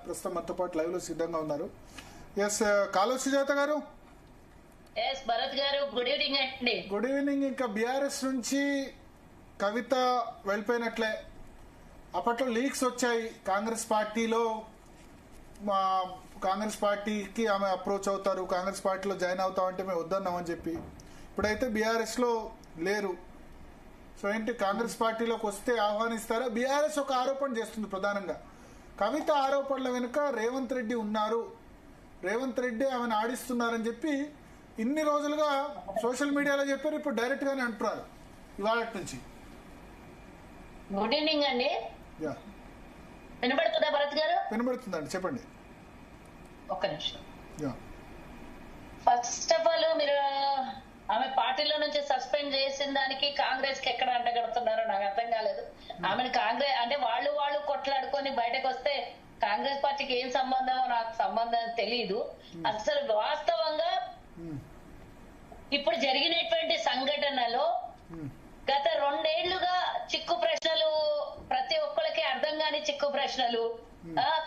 ప్రస్తుతం మనతో పాటు లైవ్ లో సిద్ధంగా ఉన్నారు. ఎస్ కాలువ సుజాత గారు. భరత్ గారు, గుడ్ ఈవినింగ్ అండి. Good evening. ఇంకా బీఆర్ఎస్ నుంచి కవిత వెళ్ళిపోయినట్లే. అప్పట్లో లీక్స్ వచ్చాయి కాంగ్రెస్ పార్టీలో, కాంగ్రెస్ పార్టీకి ఆమె అప్రోచ్ అవుతారు, కాంగ్రెస్ పార్టీలో జాయిన్ అవుతామంటే మేము వద్దన్నామని చెప్పి. ఇప్పుడైతే బీఆర్ఎస్ లో లేరు. సో ఏంటి, కాంగ్రెస్ పార్టీలోకి వస్తే ఆహ్వానిస్తారా? బీఆర్ఎస్ ఒక ఆరోపణ చేస్తుంది ప్రధానంగా. కవిత ఆరోపణల వెనుక రేవంత్ రెడ్డి ఉన్నారు, రేవంత్ రెడ్డి ఆమెను ఆడిస్తున్నారని చెప్పి ఇన్ని రోజులుగా సోషల్ మీడియాలో చెప్పారు. ఇప్పుడు డైరెక్ట్ గానే అంటున్నారు ఇవాళ నుంచి. గుడ్ ఈవినింగ్ అండి. వినబడుతుందా భరత్ గారు? వినబడుతుందండి, చెప్పండి. ఒక్క నిమిషం. ఫస్ట్ ఆఫ్ ఆల్, మీరు ఆమె పార్టీలో నుంచి సస్పెండ్ చేసిన దానికి కాంగ్రెస్ కి ఎక్కడ అంటగడుతున్నారో నాకు అర్థం కాలేదు. ఆమెను కాంగ్రెస్ అంటే వాళ్ళు కొట్లాడుకొని బయటకు వస్తే కాంగ్రెస్ పార్టీకి ఏం సంబంధమో నాకు సంబంధం తెలియదు. అసలు వాస్తవంగా ఇప్పుడు జరిగినటువంటి సంఘటనలో గత 2 ఏళ్లుగా చిక్కు ప్రశ్నలు, ప్రతి ఒక్కరికి అర్థం కాని చిక్కు ప్రశ్నలు.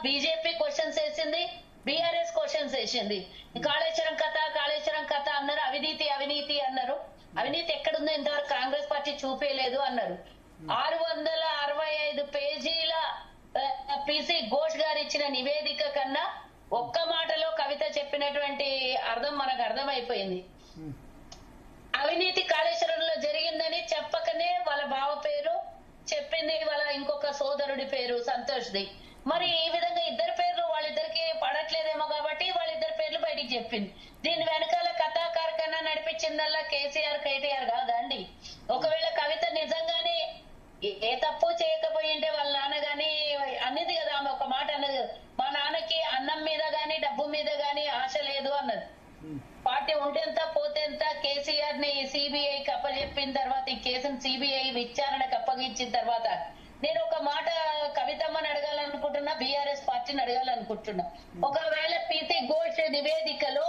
బీజేపీ క్వశ్చన్స్ వేసింది, బీఆర్ఎస్ క్వశ్చన్స్ వేసింది. కాళేశ్వరం కథ అన్నారు, అవినీతి అన్నారు. అవినీతి ఎక్కడుందో ఇంతవరకు కాంగ్రెస్ పార్టీ చూపేయలేదు అన్నారు. 665 పేజీల పిసి ఘోష్ గారు ఇచ్చిన నివేదిక కన్నా ఒక్క మాటలో కవిత చెప్పినటువంటి అర్థం మనకు అర్థమైపోయింది. అవినీతి కాళేశ్వరంలో జరిగిందని చెప్పకనే వాళ్ళ బావ పేరు చెప్పింది, వాళ్ళ ఇంకొక సోదరుడి పేరు సంతోష్ది. మరి ఈ విధంగా ఇద్దరు పేర్లు వాళ్ళిద్దరికి పడట్లేదేమో కాబట్టి వాళ్ళిద్దరి పేర్లు బయటికి చెప్పింది. దీని వెనకాల కథా కార్ఖానా నడిపించిందల్లా కేటీఆర్ కాదా అండి? ఒకవేళ కవిత నిజంగానే ఏ తప్పు చేయకపోయింటే వాళ్ళ నాన్న గాని అన్నది కదా, ఆమె ఒక మాట అన్నది కదా, మా నాన్నకి అన్నం మీద గాని డబ్బు మీద గాని ఆశ లేదు అన్నది. పార్టీ ఉంటేంత పోతేంత కేసీఆర్ ని సిబిఐకి అప్పచెప్పిన తర్వాత, ఈ కేసును సిబిఐ విచారణకు అప్పగించిన తర్వాత నేను ఒక మాట కవితమ్మని అడగాలనుకుంటున్నా, బీఆర్ఎస్ పార్టీని అడగాలనుకుంటున్నా. ఒకవేళ పిసి ఘోష్ నివేదికలో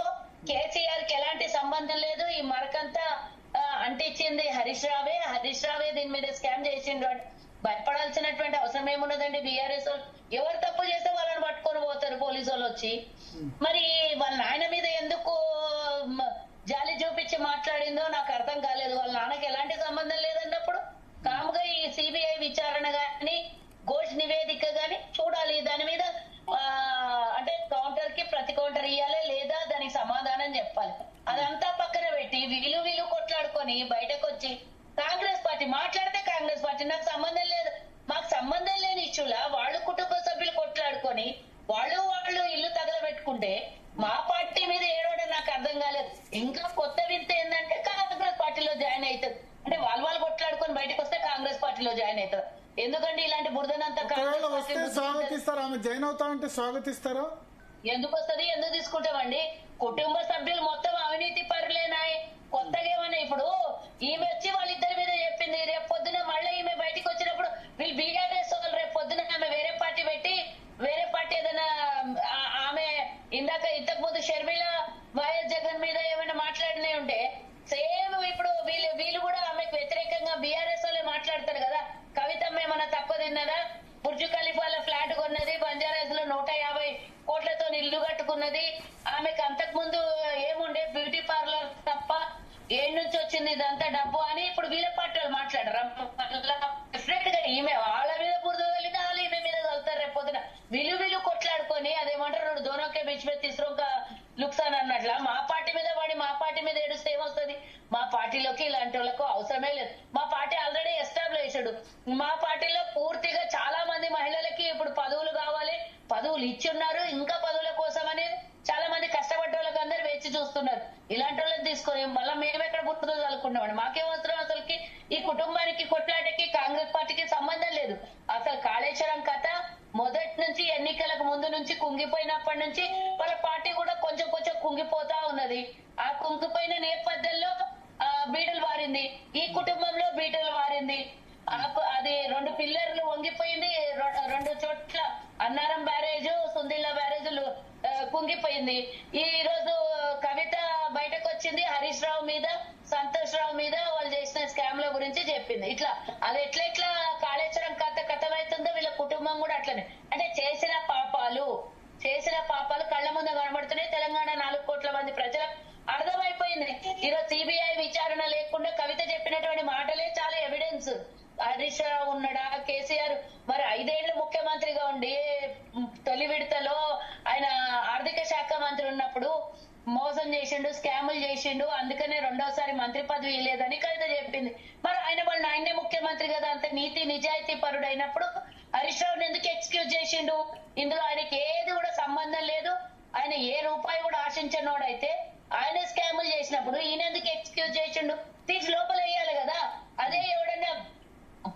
కేసీఆర్ కి ఎలాంటి సంబంధం లేదు, ఈ మరకంతా అంటించింది హరీష్ రావే దీని మీద స్కామ్ చేసిండు, భయపడాల్సినటువంటి అవసరం ఏమున్నదండి? బీఆర్ఎస్ ఎవరు తప్పు చేస్తే వాళ్ళని పట్టుకొని పోతారు పోలీసు వాళ్ళు వచ్చి. మరి వాళ్ళ నాయన మీద ఎందుకు జాలి చూపించి మాట్లాడిందో నాకు అర్థం కాలేదు. వాళ్ళ నాన్నకి ఎలాంటి సంబంధం లేదన్నప్పుడు కాముగా ఈ సిబిఐ విచారణ గాని ఘోష్ నివేదిక గాని చూడాలి. దాని మీద అంటే కౌంటర్ కి ప్రతి కౌంటర్ ఇవ్వాలి, లేదా దానికి సమాధానం చెప్పాలి. అదంతా పక్కన పెట్టి వీళ్ళు కొట్లాడుకొని బయటకు వచ్చి కాంగ్రెస్ పార్టీ మాట్లాడితే కాంగ్రెస్ పార్టీ నాకు సంబంధం లేదు, మాకు సంబంధం లేని ఇష్యూలా వాళ్ళు కుటుంబ సభ్యులు కొట్లాడుకొని వాళ్ళు ఇల్లు తగలబెట్టుకుంటే మా పార్టీ మీద ఏడవడం నాకు అర్థం కాలేదు. ఇంకా కొత్త వింత ఏంటంటే కాంగ్రెస్ పార్టీలో జాయిన్ అవుతుంది అంటే వాళ్ళు కొట్లాడుకొని బయటకు వస్తే కాంగ్రెస్ పార్టీలో జాయిన్ అవుతారు. ఎందుకంటే ఇలాంటి బురదనంతా జాయిన్ అవుతా అంటే స్వాగతిస్తారా? ఎందుకు వస్తుంది, ఎందుకు తీసుకుంటామండి? కుటుంబ సభ్యులు మొత్తం అవినీతి పరులేనాయి. కొత్తగా ఏమన్నా ఇప్పుడు ఈమె వచ్చి వాళ్ళిద్దరి మీద చెప్పింది, రేపు పొద్దున మళ్ళీ ఈమె బయటకు వచ్చినప్పుడు వీళ్ళు బీఆర్ఎస్ వాళ్ళు రేపు పొద్దున ఆమె వేరే పార్టీ పెట్టి వేరే పార్టీ ఏదైనా ఆమె ఇంతకు ముందు షర్మిల వైఎస్ జగన్ మీద ఏమైనా మాట్లాడినే ఉంటే సేమ్ ఇప్పుడు వీళ్ళు కూడా ఆమెకు వ్యతిరేకంగా బీఆర్ఎస్ వాళ్ళే మాట్లాడతారు కదా. కవితమ్మ ఏమన్నా తక్కువ తిన్నదా? బుర్జు ఖలీఫాలో ఫ్లాట్ కొన్నది, బంజారాస్ లో 150 కోట్లతో ఇల్లు కట్టుకున్నది. ఆమెకు అంతకు ముందు ఏముండే బ్యూటీ పార్లర్ తప్ప ఏడు నుంచి వచ్చింది ఇదంతా డబ్బు అని ఇప్పుడు వీళ్ళ పార్టీ వాళ్ళు మాట్లాడరు. డెఫినెట్ గా ఈమె వాళ్ళ మీద బురద వెళ్ళిన వాళ్ళు ఈమె మీద వెళ్తారు. రేపు పొద్దున వీళ్ళు కొట్లాడుకొని అదేమంటారు దోనోకే బీచ్ మీద తీసుకురొక లుక్సాన్ అన్నట్ల మా పార్టీ మీద వాడి మా పార్టీ మీద ఏడుస్తే ఏమొస్తుంది? మా పార్టీలోకి ఇలాంటి వాళ్ళకు అవసరమే లేదు. మా పార్టీ ఆల్రెడీ ఎస్టాబ్లిష్డ్. మా పార్టీలో పూర్తిగా చాలా మంది మహిళలకి ఇప్పుడు పదవులు కావాలి, పదవులు ఇచ్చున్నారు. ఇంకా పదవుల కోసం అనేది చాలా మంది కష్టపడ్డ వాళ్ళకి అందరు వేచి చూస్తున్నారు. ఇలాంటి వాళ్ళని తీసుకొని మళ్ళీ మేమెక్కడ బుర్రతో చదువుకున్నామండి? మాకేం అవసరం? అసలుకి ఈ కుటుంబానికి కొట్లాటకి కాంగ్రెస్ పార్టీకి సంబంధం లేదు. అసలు కాళేశ్వరం కథ మొదటి నుంచి ఎన్నికలకు ముందు నుంచి కుంగిపోయినప్పటి నుంచి వాళ్ళ పార్టీ కూడా కొంచెం కుంగిపోతా ఉన్నది. ఆ కుంగిపోయిన నేపథ్యంలో బీటలు వారింది, ఈ కుటుంబంలో బీటలు వారింది. అది 2 పిల్లర్లు వంగిపోయింది, 2 చోట్ల అన్నారం బ్యారేజ్, సుందిల్ల బ్యారేజ్ కుంగిపోయింది. ఈ రోజు కవిత బయటకు వచ్చింది, హరీష్ రావు మీద సంతోష్ రావు మీద వాళ్ళు చేసిన స్కామ్ ల గురించి చెప్పింది. ఇట్లా అది ఎట్లా కాళేశ్వరం కథమైతుందో వీళ్ళ కుటుంబం కూడా అట్లనే. అంటే చేసిన పాపాలు కళ్ళ ముందు కనబడుతున్నాయి. తెలంగాణ 4 కోట్ల మంది ప్రజలకు అర్థమైపోయింది. ఈరోజు సిబిఐ విచారణ లేకుండా కవిత చెప్పినటువంటి మాటలే చాలా ఎవిడెన్స్. హరీష్ రావు ఉన్నాడా, కేసీఆర్ మరి 5 ఏళ్లు ముఖ్యమంత్రిగా ఉండి తొలి విడతలో ఆయన ఆర్థిక శాఖ మంత్రి ఉన్నప్పుడు మోసం చేసిండు, స్కాములు చేసిండు, అందుకనే రెండోసారి మంత్రి పదవి ఇవ్వలేదని కవిత చెప్పింది. మరి ఆయనే ముఖ్యమంత్రి కదా, అంత నీతి నిజాయితీ పరుడు అయినప్పుడు హరీష్ రావుని ఎందుకు ఎక్స్క్యూజ్ చేసిండు? ఇందులో ఆయనకి ఏది కూడా సంబంధం లేదు. ఆయన ఏ రూపాయి కూడా ఆశించినోడైతే ఆయన స్కాములు చేసినప్పుడు ఈయన ఎందుకు ఎక్స్క్యూజ్ చేసిండు? తీసి లోపల వేయాలి కదా. అదే ఎవడన్నా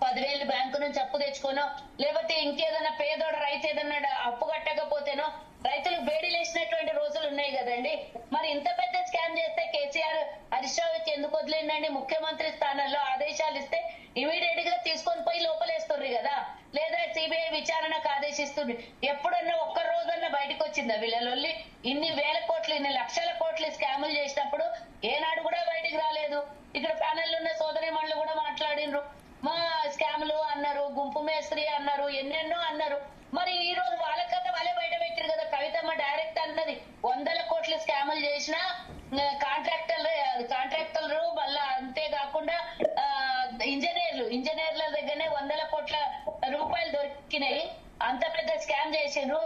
10,000 బ్యాంకు నుంచి అప్పు తెచ్చుకోనో, లేకపోతే ఇంకేదన్నా పేదోడు రైతు ఏదన్నా అప్పు కట్టకపోతేనో రైతులకు బేడీలేసినటువంటి రోజులు ఉన్నాయి కదండి. మరి ఇంత పెద్ద స్కామ్ చేస్తే కేసీఆర్ హరీష్ రావుకి ఎందుకు వదిలేండి? ముఖ్యమంత్రి స్థానంలో ఆదేశాలు ఇస్తే ఇమీడియట్ గా తీసుకొని పోయి లోపలేస్తుర్రు కదా, లేదా సిబిఐ విచారణకు ఆదేశిస్తుంది. ఎప్పుడన్నా ఒక్క రోజన్నా బయటకు వచ్చిందా వీళ్ళ? ఇన్ని వేల కోట్లు, ఇన్ని లక్షల కోట్లు స్కాములు చేసినప్పుడు ఏనాడు కూడా బయటికి రాలేదు. ఇక్కడ ప్యానెల్ ఉన్న సోదరి మనులు కూడా మాట్లాడినరు, మా స్కాములు అన్నారు, గుంపు మేస్త్రి అన్నారు, ఎన్నెన్నో అన్నారు. మరి ఈ రోజు వాళ్ళకన్నా వాళ్ళే బయట పెట్టారు కదా. కవితమ్మ డైరెక్ట్ అన్నది 100 కోట్ల స్కాములు చేసిన కాంట్రాక్టర్లు మళ్ళా అంతేకాకుండా ఇంజనీర్ల దగ్గరనే 100 కోట్ల రూపాయలు దొరికినాయి. అంత పెద్ద స్కామ్ చేసిండ్రు.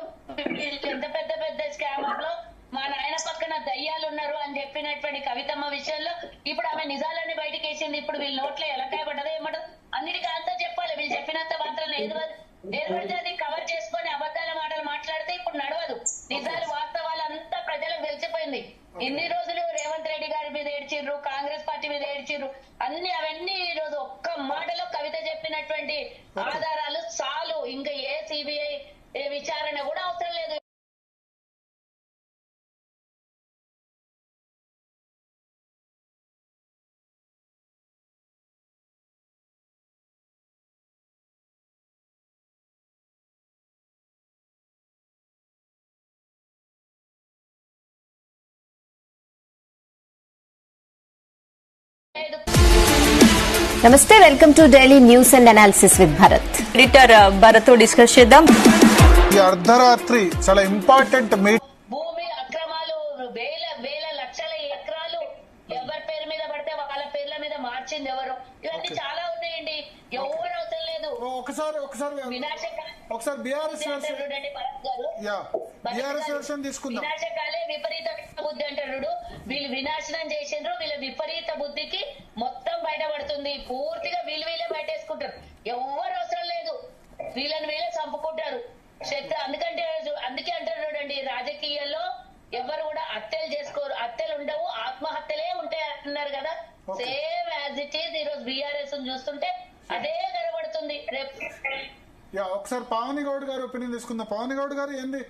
ఎంత పెద్ద స్కామర్లో మా నాయన పక్కన దయ్యాలు ఉన్నారు అని చెప్పినటువంటి కవితమ్మ విషయంలో ఇప్పుడు ఆమె నిజాలన్నీ బయటకు వేసింది. ఇప్పుడు వీళ్ళ నోట్లో ఎలకాయ పడ్డదో ఏమంటదు అన్నిటికీ అంతా చెప్పాలి. వీళ్ళు చెప్పినంత మాత్రం ఏది పడితే అది కవర్ చేసుకొని అబద్ధాల మాటలు మాట్లాడితే ఇప్పుడు నడవదు. నిజాలు వాస్తవాలు అంతా ప్రజలకు తెలిసిపోయింది. ఇన్ని రోజులు రేవంత్ రెడ్డి గారి మీద ఏడ్చిర్రు, కాంగ్రెస్ పార్టీ మీద ఏడ్చిర్రు, అవన్నీ ఈ రోజు ఒక్క మాటలో కవిత చెప్పినటువంటి ఆధారాలు చాలు. ఇంకా ఏ సిబిఐ విచారణ కూడా అవసరం లేదు. నమస్తే, welcome to daily news and analysis with Bharat. Editor Bharat తో డిస్కస్ చేద్దాం. ఈ అర్ధరాత్రి చాలా ఇంపార్టెంట్ భూమి అక్రమాలు, వేల లక్షల ఎకరాలు ఎవరి పేరు మీద పడితే వాళ్ళ పేర్ల మీద మార్చింది ఎవరు? ఇవన్నీ చాలా ఉన్నాయండి. ఎవరు అవసరం లేదు. ఒకసారి బీఆర్ఎస్ వర్షన్ తీసుకుందాం. వినాశకాలే విపరీత బుద్ధి అంటాడు. వీళ్ళు వినాశనం చేసిండ్రు. వీళ్ళ విపరీత బుద్ధికి మొత్తం బయటపడుతుంది. పూర్తిగా వీళ్ళే బయటేసుకుంటారు. ఎవరు అవసరం లేదు. వీళ్ళే చంపుకుంటారు. అందుకే అంటారు చూడండి, రాజకీయాల్లో ఎవరు కూడా హత్యలు చేసుకోరు, హత్యలు ఉండవు, ఆత్మహత్యలే ఉంటాయి అంటున్నారు కదా. సేమ్ యాజ్ ఇట్ ఈజ్ ఈ రోజు బీఆర్ఎస్ చూస్తుంటే అదే కనబడుతుంది. రేపు ఒకసారి పావని గౌడ్ గారు ఒపీనియన్ తీసుకుందాం. పావని గౌడ్ గారు ఏంది